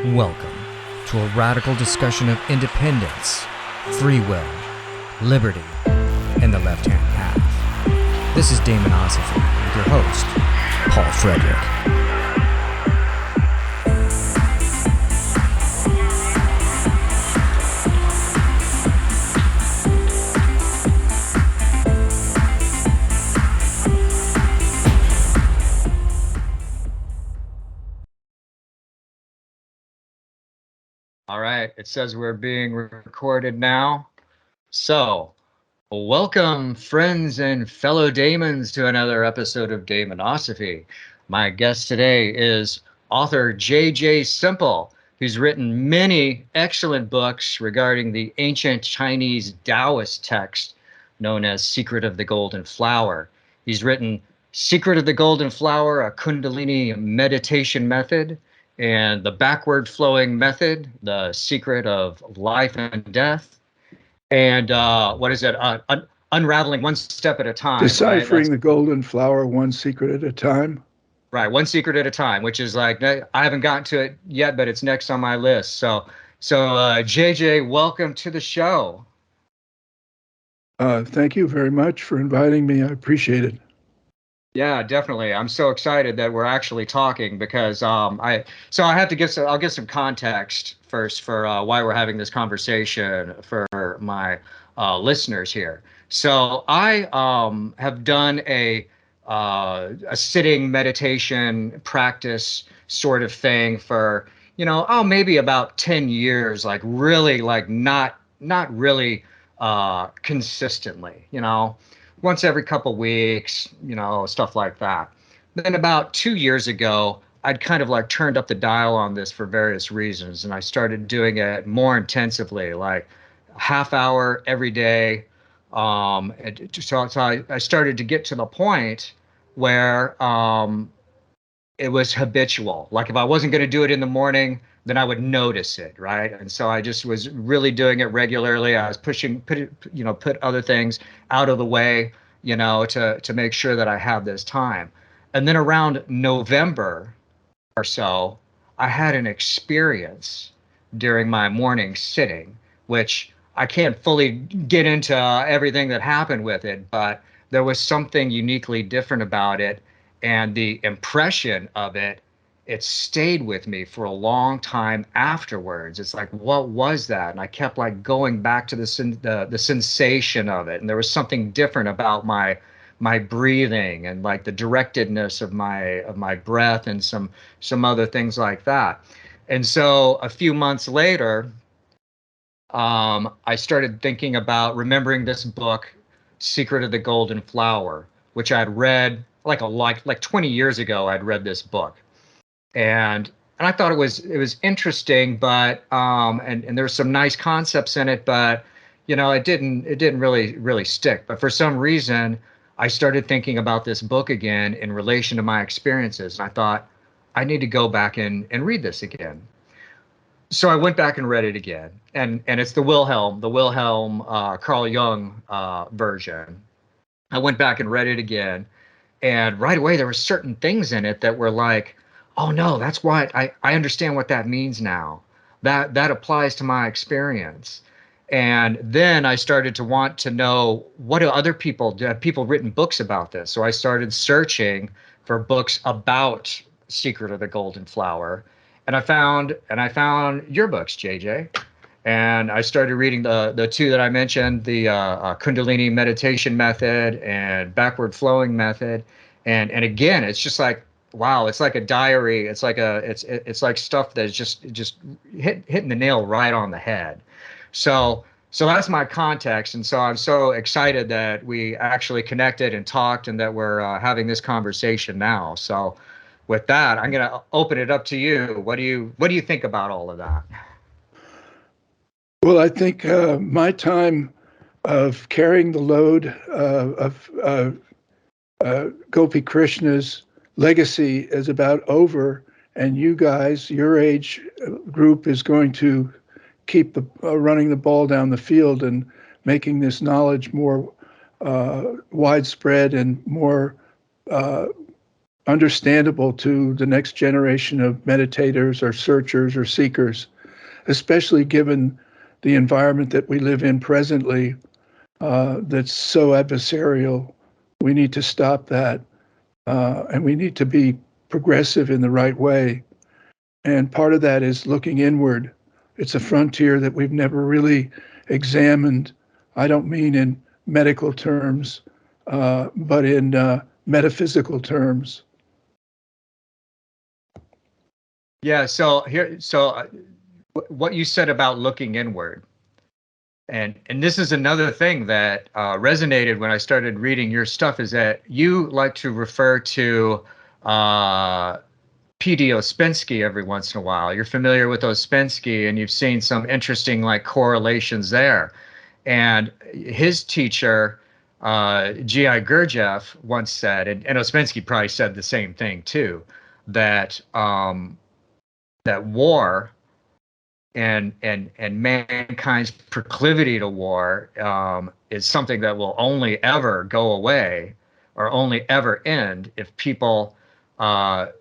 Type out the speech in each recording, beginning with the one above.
Welcome to a radical discussion of independence, free will, liberty, and the left-hand path. This is Demonosophy with your host, Paul Frederick. All right, it says we're being recorded now. So, welcome, friends and fellow daemons, to another episode of Demonosophy. My guest today is author JJ Semple, who's written many excellent books regarding the ancient Chinese Taoist text known as Secret of the Golden Flower. He's written Secret of the Golden Flower, a Kundalini meditation method, and the backward flowing method, the secret of life and death, and unraveling one step at a time. Deciphering the golden flower, one secret at a time. Right, one secret at a time, which is like, I haven't gotten to it yet, but it's next on my list. So JJ, welcome to the show. Thank you very much for inviting me. I appreciate it. Yeah, definitely. I'm so excited that we're actually talking because I'll give some context first for why we're having this conversation for my listeners here. So I have done a sitting meditation practice sort of thing for maybe about 10 years, like really like not really consistently, once every couple weeks, stuff like that. Then about 2 years ago, I'd kind of like turned up the dial on this for various reasons, and I started doing it more intensively, like a half hour every day. So I started to get to the point where it was habitual. Like if I wasn't going to do it in the morning, then I would notice it, right? And so I just was really doing it regularly. I was put other things out of the way, to make sure that I have this time. And then around November or so, I had an experience during my morning sitting, which I can't fully get into everything that happened with it, but there was something uniquely different about it. And the impression of it stayed with me for a long time afterwards. It's like, what was that? And I kept like going back to the sensation of it. And there was something different about my breathing and like the directedness of my breath and some other things like that. And so a few months later, I started thinking about remembering this book, Secret of the Golden Flower, which I'd read like 20 years ago. I'd read this book. And I thought it was interesting, but and there's some nice concepts in it, but it didn't really stick. But for some reason, I started thinking about this book again in relation to my experiences, and I thought I need to go back and read this again. So I went back and read it again, and it's the Wilhelm Carl Jung version. I went back and read it again, and right away there were certain things in it that were like, oh no, that's why I understand what that means now. That applies to my experience. And then I started to want to know, what do other people do? Have people written books about this? So I started searching for books about Secret of the Golden Flower. And I found your books, JJ. And I started reading the two that I mentioned, the Kundalini meditation method and backward flowing method. And again, it's just like, wow, it's like a diary. It's like it's like stuff that's just hitting the nail right on the head. So that's my context, and so I'm so excited that we actually connected and talked, and that we're having this conversation now. So with that, I'm going to open it up to you. What do you think about all of that? Well, I think my time of carrying the load of Gopi Krishna's legacy is about over, and you guys, your age group, is going to keep running the ball down the field and making this knowledge more widespread and more understandable to the next generation of meditators or searchers or seekers, especially given the environment that we live in presently, that's so adversarial. We need to stop that, and we need to be progressive in the right way. And part of that is looking inward. It's a frontier that we've never really examined. I don't mean in medical terms, but in metaphysical terms. Yeah. So what you said about looking inward, and this is another thing that resonated when I started reading your stuff, is that you like to refer to P.D. Ouspensky every once in a while. You're familiar with Ouspensky, and you've seen some interesting like correlations there. And his teacher, G.I. Gurdjieff, once said, and Ouspensky probably said the same thing too, that that war and mankind's proclivity to war is something that will only ever go away or only ever end if people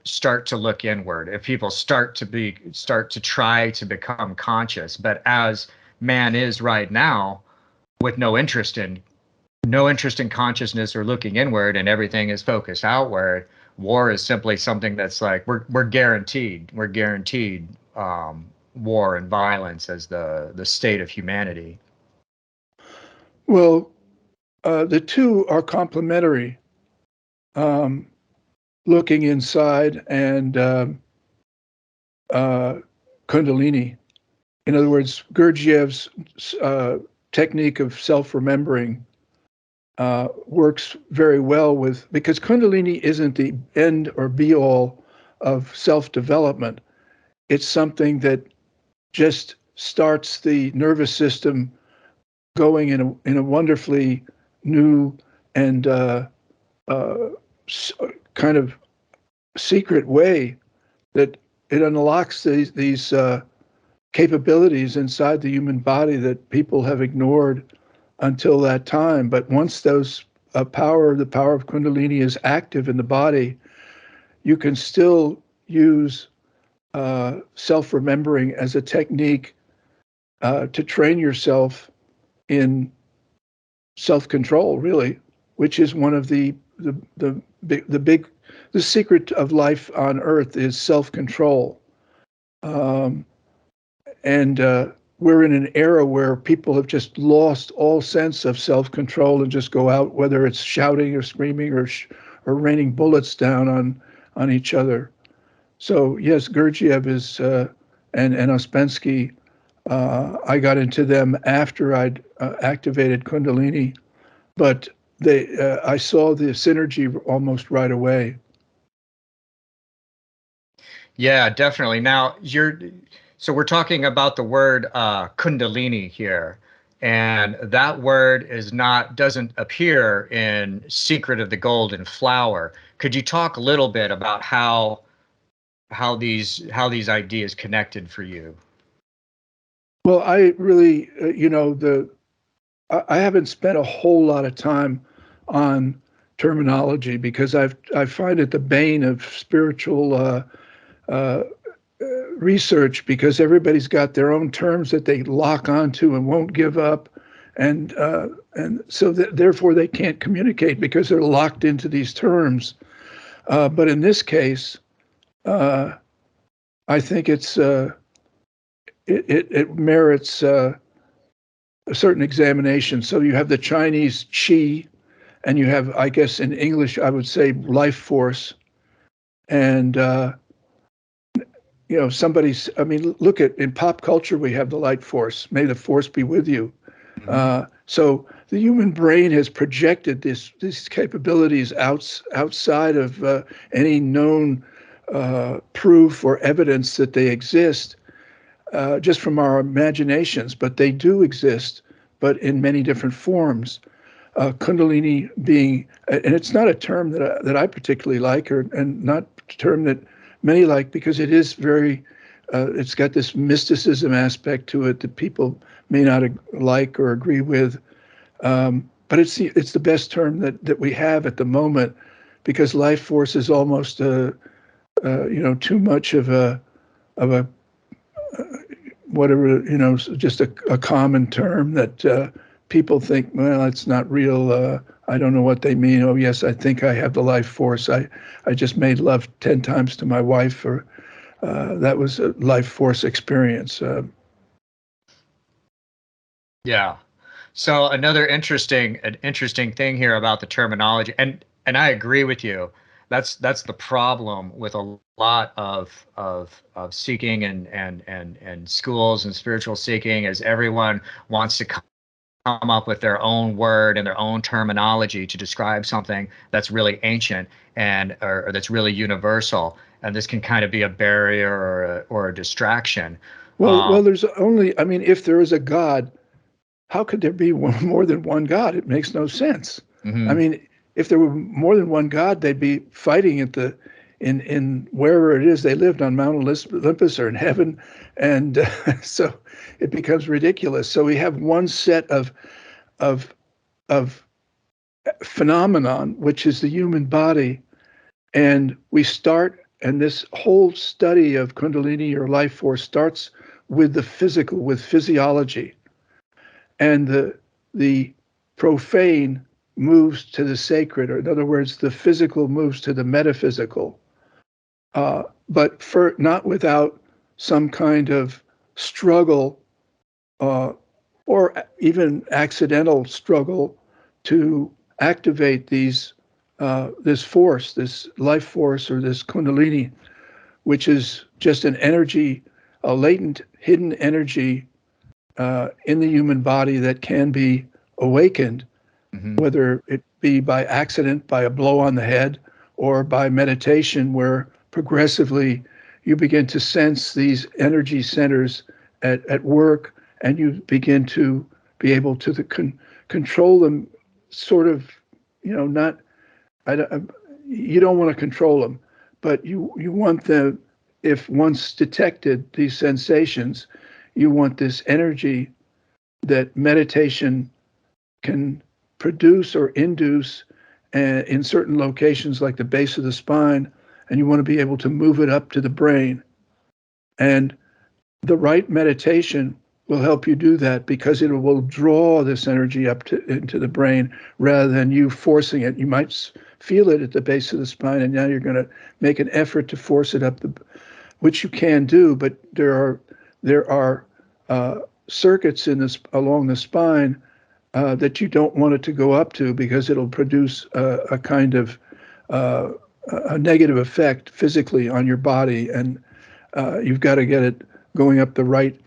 start to look inward, if people start to try to become conscious. But as man is right now, with no interest in consciousness or looking inward, and everything is focused outward, war is simply something that's like we're guaranteed war and violence as the state of humanity. Well, the two are complementary. Looking inside and Kundalini. In other words, Gurdjieff's technique of self-remembering works very well with, because Kundalini isn't the end or be all of self-development. It's something that just starts the nervous system going in a wonderfully new and kind of secret way, that it unlocks these capabilities inside the human body that people have ignored until that time. But once those the power of Kundalini is active in the body, you can still use self-remembering as a technique to train yourself in self-control, really, which is one of the secret of life on Earth is self-control. And we're in an era where people have just lost all sense of self-control and just go out, whether it's shouting or screaming or raining bullets down on each other. So yes, Gurdjieff is and Ouspensky. I got into them after I'd activated Kundalini, but I saw the synergy almost right away. Yeah, definitely. Now so we're talking about the word Kundalini here, and that word doesn't appear in Secret of the Golden Flower. Could you talk a little bit about how these ideas connected for you? Well, I really, I haven't spent a whole lot of time on terminology because I find it the bane of spiritual research, because everybody's got their own terms that they lock onto and won't give up, and so therefore they can't communicate because they're locked into these terms. But in this case, I think it merits a certain examination. So you have the Chinese qi, and you have, I guess in English, I would say life force. And, look in pop culture, we have the light force. May the force be with you. Mm-hmm. So the human brain has projected these capabilities outside of any known proof or evidence that they exist, just from our imaginations, but they do exist, but in many different forms. Kundalini being, and it's not a term that I particularly like, and not a term that many like, because it is very, it's got this mysticism aspect to it that people may not like or agree with. But it's the best term that we have at the moment because life force is almost too much of a whatever, just a common term that people think, well, it's not real. I don't know what they mean. Oh, yes, I think I have the life force. I just made love 10 times to my wife, or that was a life force experience. Yeah. So another interesting thing here about the terminology, and I agree with you. That's the problem with a lot of seeking and schools and spiritual seeking, is everyone wants to come up with their own word and their own terminology to describe something that's really ancient and or that's really universal, and this can kind of be a barrier or a distraction. Well, there's only, I mean, if there is a God, how could there be more than one God? It makes no sense. I Mhm. mean, if there were more than one God, they'd be fighting in wherever it is they lived, on Mount Olympus or in heaven, and so it becomes ridiculous. So we have one set of of phenomenon, which is the human body, and we start. And this whole study of Kundalini or life force starts with the physical, with physiology, and the profane moves to the sacred, or in other words, the physical moves to the metaphysical, but for not without some kind of struggle, uh, or even accidental struggle to activate this force, this life force, or this kundalini, which is just an energy, a latent, hidden energy in the human body that can be awakened, Mhm. whether it be by accident, by a blow on the head, or by meditation, where progressively you begin to sense these energy centers at work, and you begin to be able to control them, sort of, not, you don't want to control them, but you want them, if once detected these sensations, you want this energy that meditation can produce or induce in certain locations like the base of the spine, and you want to be able to move it up to the brain. And the right meditation will help you do that, because it will draw this energy into the brain rather than you forcing it. You might feel it at the base of the spine, and now you're going to make an effort to force it up, which you can do, but there are circuits along the spine that you don't want it to go up to, because it'll produce a kind of uh, a negative effect physically on your body, and you've got to get it going up the right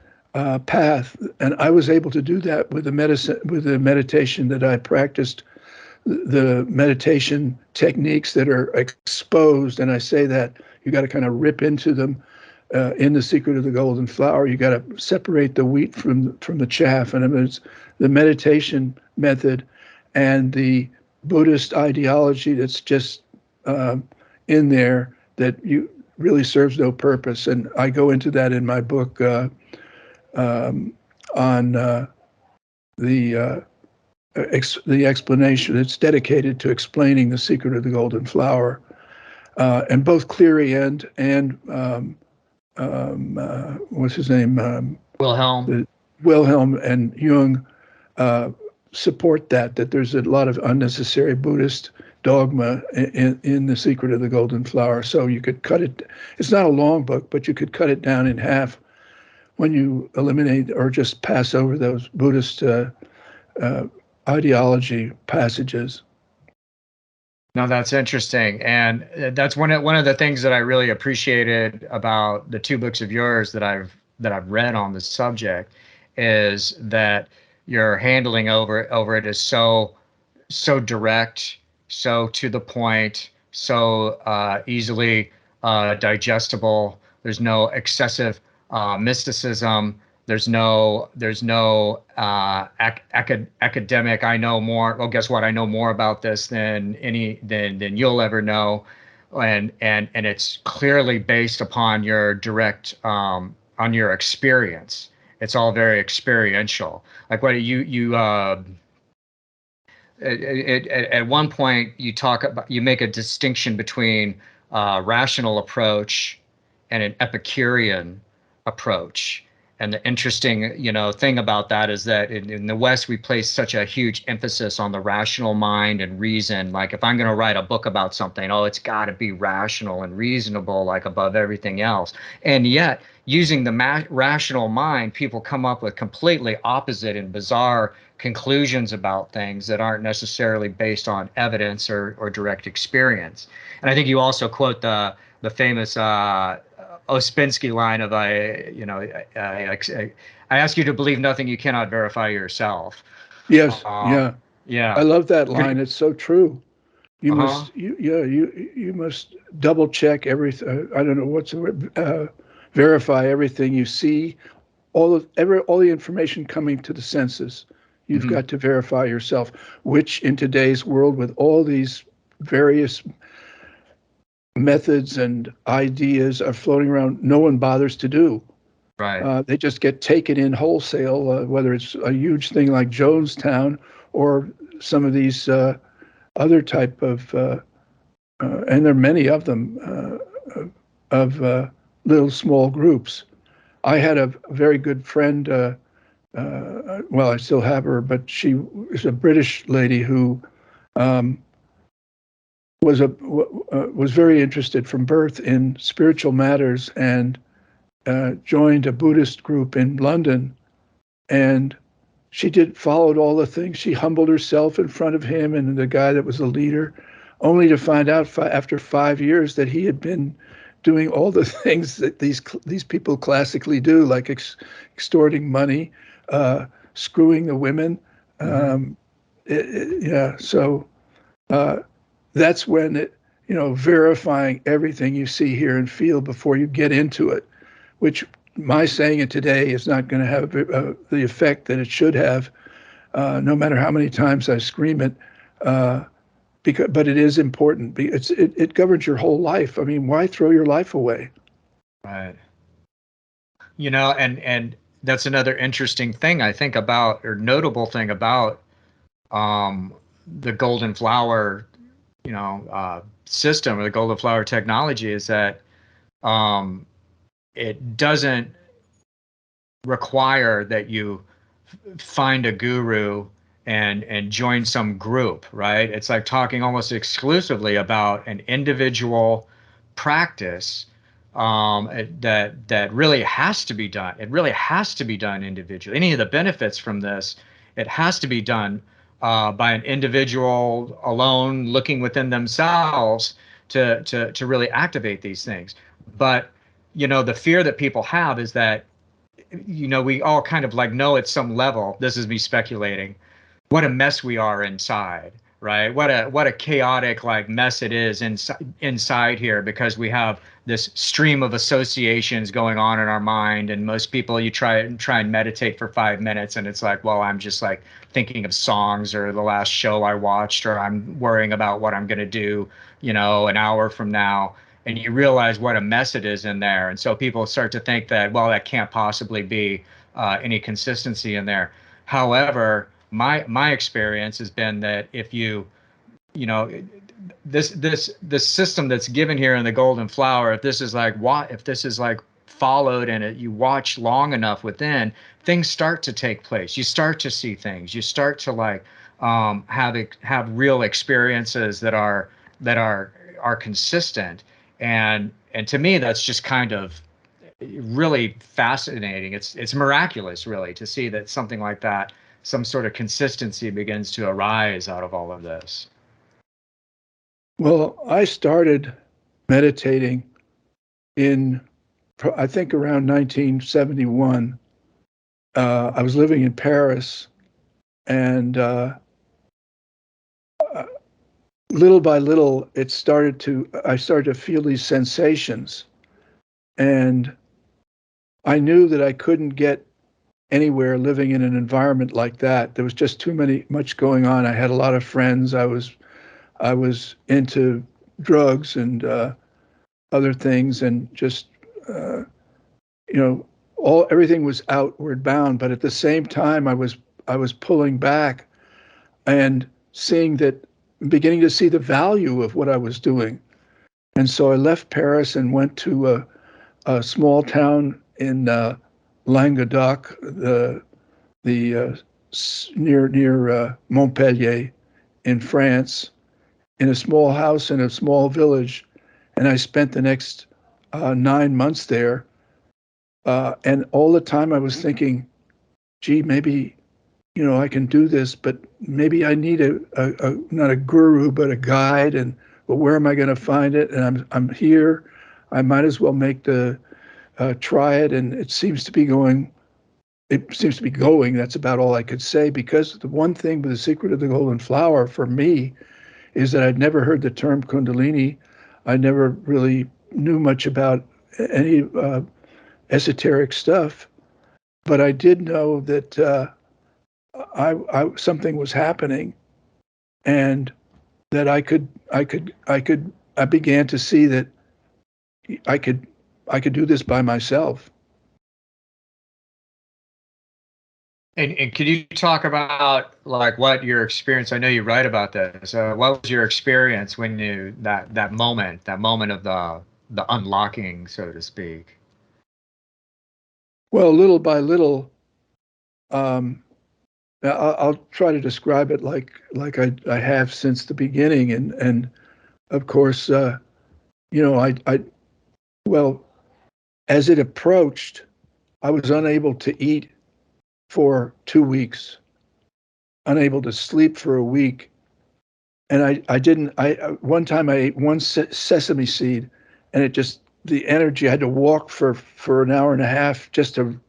path. And I was able to do that with the meditation that I practiced, the meditation techniques that are exposed. And I say that you got to kind of rip into them. In The Secret of the Golden Flower, you got to separate the wheat from the chaff, and it's the meditation method and the Buddhist ideology that's just in there that you really serves no purpose. And I go into that in my book on the the explanation. It's dedicated to explaining The Secret of the Golden Flower, and both Cleary and what's his name? Wilhelm. Wilhelm and Jung support that there's a lot of unnecessary Buddhist dogma in The Secret of the Golden Flower. So you could cut it. It's not a long book, but you could cut it down in half when you eliminate or just pass over those Buddhist ideology passages. No, that's interesting, and that's one of the things that I really appreciated about the two books of yours that I've read on the subject, is that your handling over it is so direct, so to the point, so easily digestible. There's no excessive mysticism. There's no academic. I know more. Well, guess what? I know more about this than you'll ever know, and it's clearly based upon your direct on your experience. It's all very experiential. Like what you at one point you make a distinction between rational approach and an Epicurean approach. And the interesting, thing about that is that in the West, we place such a huge emphasis on the rational mind and reason. Like if I'm going to write a book about something, oh, it's got to be rational and reasonable, like above everything else. And yet, using the rational mind, people come up with completely opposite and bizarre conclusions about things that aren't necessarily based on evidence or direct experience. And I think you also quote the famous Ouspensky line of I ask you to believe nothing you cannot verify yourself. Yes, Um, yeah. I yeah. love that line. It's so true. You Uh-huh. must, you must double check everything. I don't know what's the word. Verify everything you see. All the information coming to the senses. You've Hmm. got to verify yourself, which in today's world, with all these various methods and ideas are floating around, no one bothers to do. Right. They just get taken in wholesale, whether it's a huge thing like Jonestown or some of these other type of, and there are many of them, of little small groups. I had a very good friend, well, I still have her, but she is a British lady who um, was very interested from birth in spiritual matters and joined a Buddhist group in London. And she followed all the things. She humbled herself in front of him and the guy that was the leader, only to find out after 5 years that he had been doing all the things that these people classically do, like extorting money, screwing the women. Hmm. Um, yeah, so uh, that's when verifying everything you see, hear, and feel before you get into it, which my saying it today is not going to have the effect that it should have, no matter how many times I scream it. But it is important. It governs your whole life. I mean, why throw your life away? Right. And that's another interesting thing I think about, or notable thing about um, the golden flower, system, or the golden flower technology, is that um, it doesn't require that you find a guru and join some group, right? It's like talking almost exclusively about an individual practice that really has to be done. It really has to be done individually. Any of the benefits from this, it has to be done by an individual alone, looking within themselves to really activate these things. But the fear that people have is that we all kind of like know at some level, this is me speculating, what a mess we are inside, right? What a chaotic like mess it is inside here, because we have this stream of associations going on in our mind. And most people, you try and meditate for 5 minutes, and it's like, well, I'm just like thinking of songs or the last show I watched, or I'm worrying about what I'm going to do, an hour from now. And you realize what a mess it is in there. And so people start to think that, well, that can't possibly be any consistency in there. However, my experience has been that if you know this system that's given here in the golden flower, if this is like followed, and you watch long enough within, things start to take place. You start to see things. You start to like have real experiences that are consistent. And to me, that's just kind of really fascinating. It's miraculous, really, to see that something like that, some sort of consistency, begins to arise out of all of this. Well, I started meditating in, I think, around 1971. I was living in Paris, and little by little, I started to feel these sensations, and I knew that I couldn't get anywhere living in an environment like that. There was just much going on. I had a lot of friends. I was into drugs and other things, and just uh, everything was outward bound. But at the same time, I was pulling back, and beginning to see the value of what I was doing. And so I left Paris and went to a small town in Languedoc, near Montpellier in France, in a small house in a small village. And I spent the next 9 months there. And all the time I was thinking, gee, maybe, I can do this, but maybe I need not a guru, but a guide. And well, where am I going to find it? And I'm here. I might as well try it. And it seems to be going. That's about all I could say, because the one thing with The Secret of the Golden Flower for me is that I'd never heard the term Kundalini. I never really knew much about any esoteric stuff, but I did know that something was happening, and that I began to see that I could do this by myself. And could you talk about like what your experience? I know you write about this. What was your experience when that moment of the unlocking, so to speak? Well, little by little, I'll try to describe it like I have since the beginning, and of course, well, as it approached, I was unable to eat for 2 weeks, unable to sleep for a week. And one time I ate one sesame seed, and the energy, I had to walk for an hour and a half just to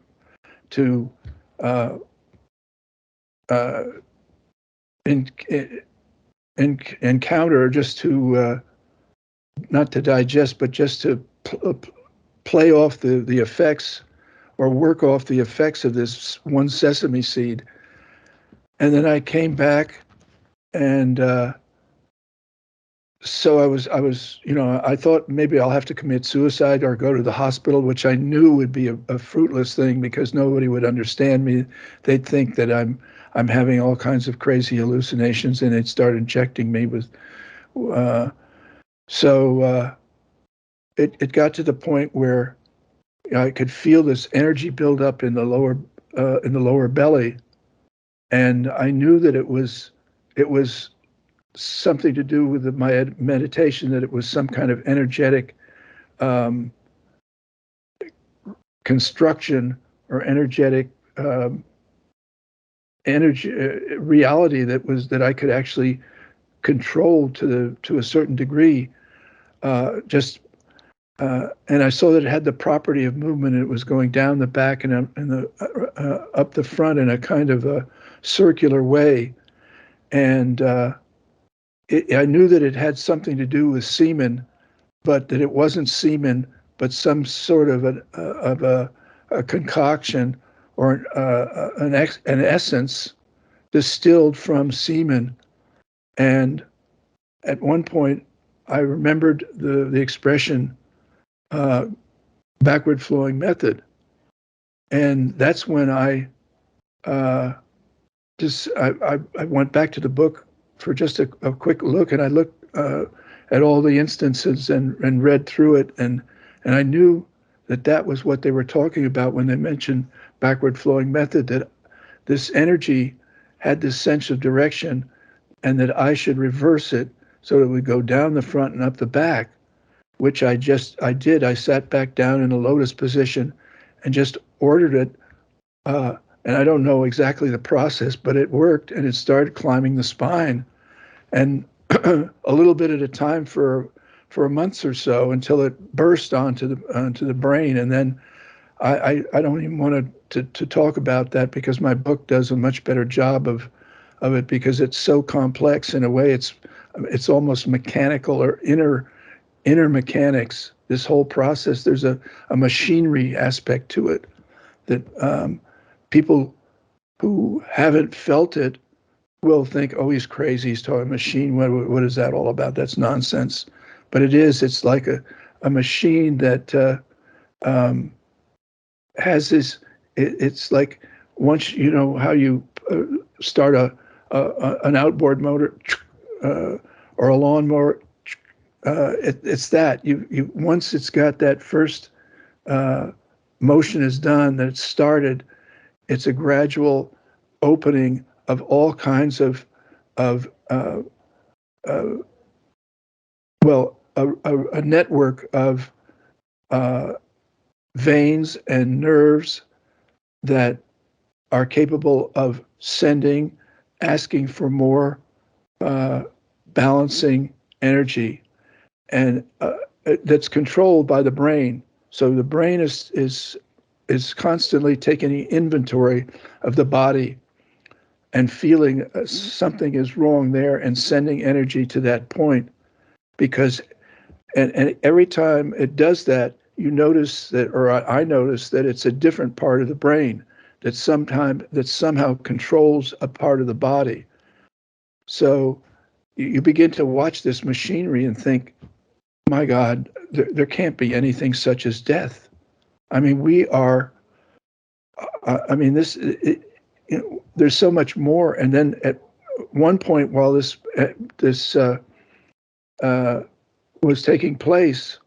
encounter, just to, not to digest, but just to play off the effects, or work off the effects of this one sesame seed. And then I came back, and so I was, I thought maybe I'll have to commit suicide or go to the hospital, which I knew would be a fruitless thing, because nobody would understand me. They'd think that I'm having all kinds of crazy hallucinations, and they'd start injecting me with. It got to the point where I could feel this energy build up in the lower belly, and I knew that it was something to do with my meditation, that it was some kind of energetic construction, or energetic energy reality that I could actually control to a certain degree. And I saw that it had the property of movement, and it was going down the back and up the front in a kind of a circular way. And I knew that it had something to do with semen, but that it wasn't semen, but some sort of a concoction, or an essence distilled from semen. And at one point, I remembered the expression backward flowing method, and that's when I went back to the book for just a quick look, and I looked at all the instances and read through it, and I knew that was what they were talking about when they mentioned backward flowing method, that this energy had this sense of direction, and that I should reverse it so it would go down the front and up the back, which I did. I sat back down in a lotus position and just ordered it. And I don't know exactly the process, but it worked, and it started climbing the spine, and a little bit at a time for a month or so, until it burst onto the brain. And then I don't even want to talk about that, because my book does a much better job of it, because it's so complex. In a way, it's almost mechanical, or inner mechanics. This whole process, there's a machinery aspect to it that people who haven't felt it will think, oh, he's crazy, he's talking machine, what is that all about? That's nonsense. But it's like a machine that has this, it's like, once you know how you start an outboard motor or a lawnmower. It's that you once it's got that first motion is done, that it's started, it's a gradual opening of all kinds of a network of veins and nerves that are capable of asking for more balancing energy, and that's controlled by the brain. So the brain is constantly taking inventory of the body and feeling something is wrong there and sending energy to that point, because and every time it does that, you notice that, or I notice that it's a different part of the brain that somehow controls a part of the body. So you begin to watch this machinery and think, my God, there can't be anything such as death. I mean, we are. There's so much more. And then at one point, while this was taking place,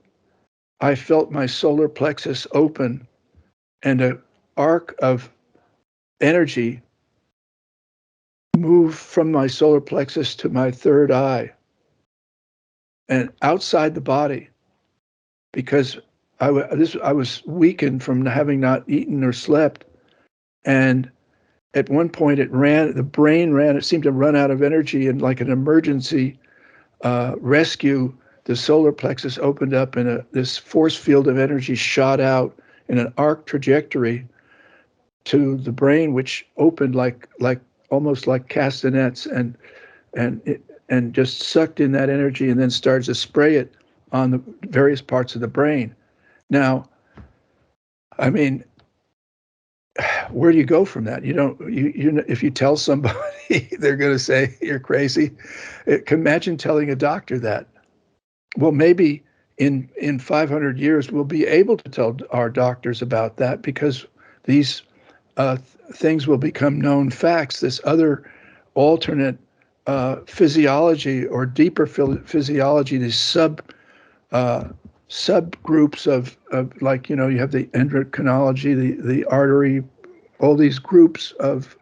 I felt my solar plexus open, and an arc of energy move from my solar plexus to my third eye and outside the body, because I was weakened from having not eaten or slept. And at one point it seemed to run out of energy, and like an emergency rescue, the solar plexus opened up, and this force field of energy shot out in an arc trajectory to the brain, which opened like almost like castanets, and just sucked in that energy and then started to spray it on the various parts of the brain. Now, I mean, where do you go from that? If you tell somebody, they're going to say you're crazy. Imagine telling a doctor that. Well, maybe in 500 years we'll be able to tell our doctors about that, because these things will become known facts. This other alternate physiology or deeper physiology, these subgroups of like, you have the endocrinology, the artery, all these groups of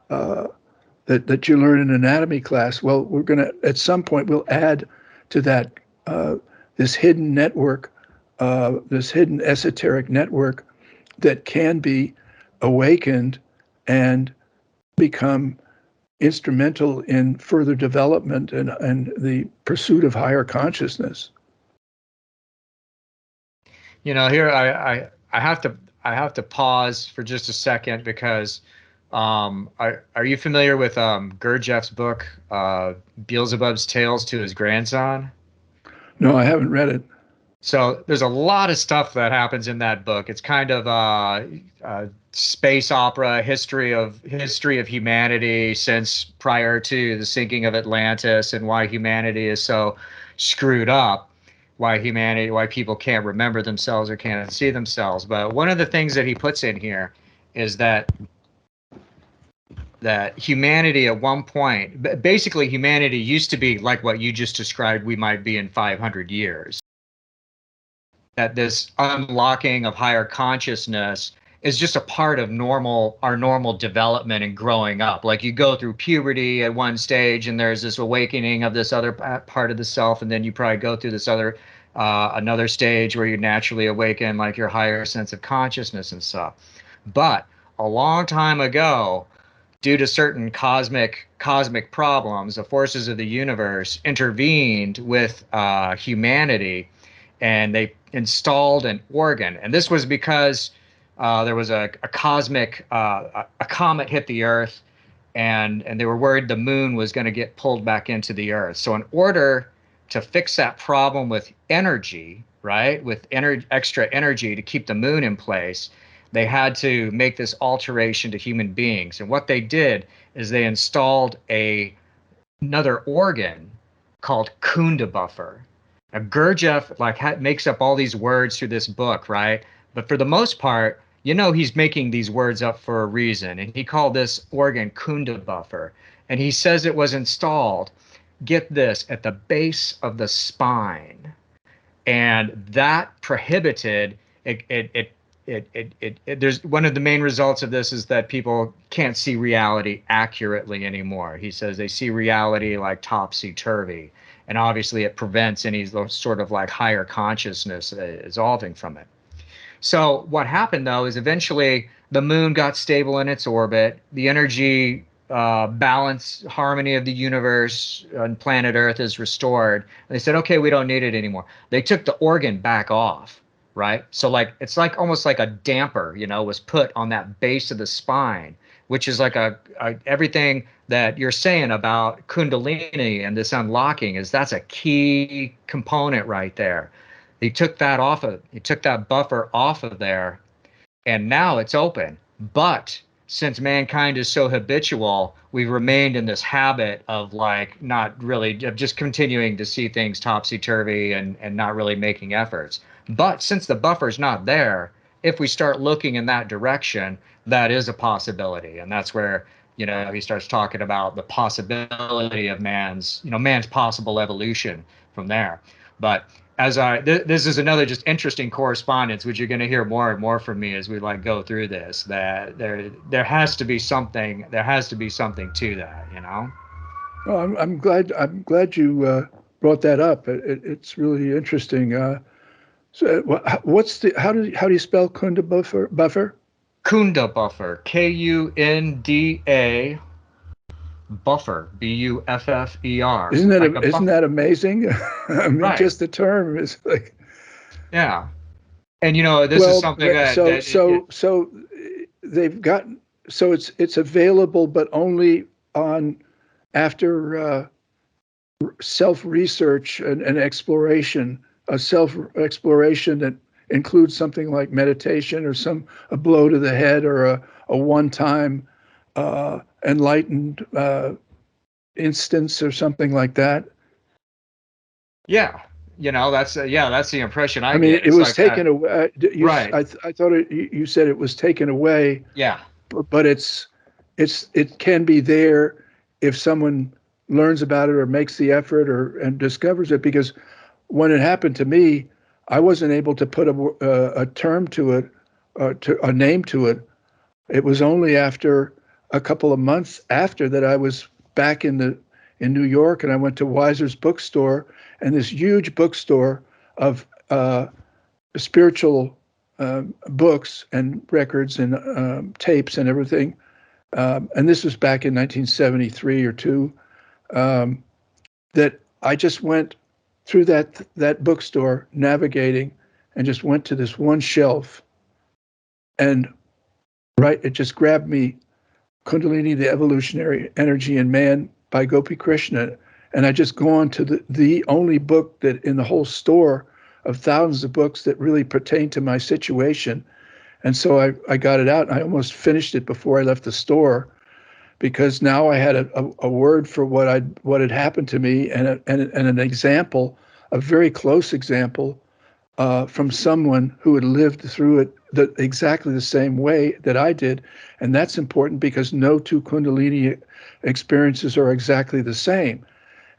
that you learn in anatomy class. Well, we're going to, at some point, we'll add to that this hidden network, this hidden esoteric network that can be awakened and become instrumental in further development and the pursuit of higher consciousness. Here I have to pause for just a second, because are you familiar with Gurdjieff's book, Beelzebub's Tales to His Grandson? No, I haven't read it. So there's a lot of stuff that happens in that book. It's kind of space opera, history of humanity since prior to the sinking of Atlantis, and why humanity is so screwed up, why people can't remember themselves or can't see themselves. But one of the things that he puts in here is that humanity at one point, basically humanity used to be like what you just described we might be in 500 years. That this unlocking of higher consciousness is just a part of our normal development and growing up. Like, you go through puberty at one stage, and there's this awakening of this other part of the self, and then you probably go through this another stage where you naturally awaken like your higher sense of consciousness and stuff. But a long time ago, due to certain cosmic problems, the forces of the universe intervened with humanity, and they installed an organ. And this was because there was a comet hit the Earth, and they were worried the moon was going to get pulled back into the Earth. So in order to fix that problem with energy, right, with extra energy to keep the moon in place, they had to make this alteration to human beings. And what they did is they installed another organ called Kunda buffer. Now, Gurdjieff makes up all these words through this book, right? But for the most part, he's making these words up for a reason. And he called this organ Kunda buffer. And he says it was installed, get this, at the base of the spine. And that prohibited there's one of the main results of this is that people can't see reality accurately anymore. He says they see reality like topsy-turvy, and obviously it prevents any sort of like higher consciousness evolving from it. So what happened though is eventually the moon got stable in its orbit, the energy balance, harmony of the universe and planet Earth is restored. And they said, okay, we don't need it anymore. They took the organ back off, right? So like it's like almost like a damper, was put on that base of the spine, which is like a everything that you're saying about Kundalini and this unlocking is that's a key component right there. He took that buffer off of there, and now it's open. But since mankind is so habitual, we've remained in this habit of like not really of just continuing to see things topsy-turvy and not really making efforts. But since the buffer's not there, if we start looking in that direction, that is a possibility. And that's where, he starts talking about the possibility of man's possible evolution from there. But this is another just interesting correspondence, which you're going to hear more and more from me as we like go through this, that there has to be something to that. Well, I'm glad you brought that up. It's really interesting. So how do you spell Kunda buffer? Kunda buffer, Kunda buffer, Buffer. Isn't that amazing? I mean, right. Just the term is like. Yeah, and this is something so they've gotten it's available, but only on after self-research and exploration, a self-exploration that includes something like meditation or a blow to the head or a one-time enlightened instance or something like that. Yeah, that's the impression I mean, get. It was like taken away. Right. I thought you said it was taken away. Yeah. But it can be there if someone learns about it or makes the effort and discovers it. Because when it happened to me, I wasn't able to put a term to it, a name to it. It was only after a couple of months after that I was back in New York, and I went to Weiser's bookstore, and this huge bookstore of spiritual books and records and tapes and everything. And this was back in 1973 or two, that I just went through that bookstore navigating and just went to this one shelf, and it just grabbed me, Kundalini, the Evolutionary Energy in Man by Gopi Krishna. And I just go on to the only book that in the whole store of thousands of books that really pertain to my situation. And so I got it out, and I almost finished it before I left the store, because now I had a word for what had happened to me, and an example, a very close example from someone who had lived through it exactly the same way that I did. And that's important because no two Kundalini experiences are exactly the same.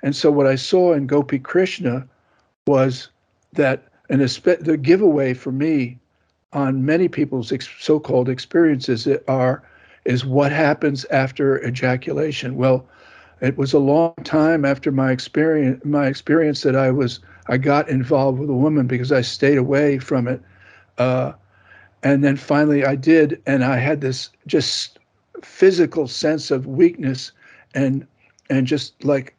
And so what I saw in Gopi Krishna was that the giveaway for me on many people's so-called experiences is what happens after ejaculation. Well, it was a long time after my experience that I got involved with a woman, because I stayed away from it. And then finally I did, and I had this just physical sense of weakness and just like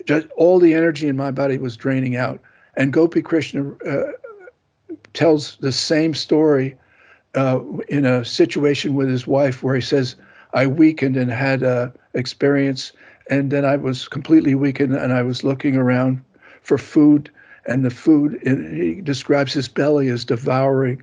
just all the energy in my body was draining out. And Gopi Krishna tells the same story in a situation with his wife, where he says, I weakened and had a experience, and then I was completely weakened, and I was looking around for food, and the food, he describes his belly as devouring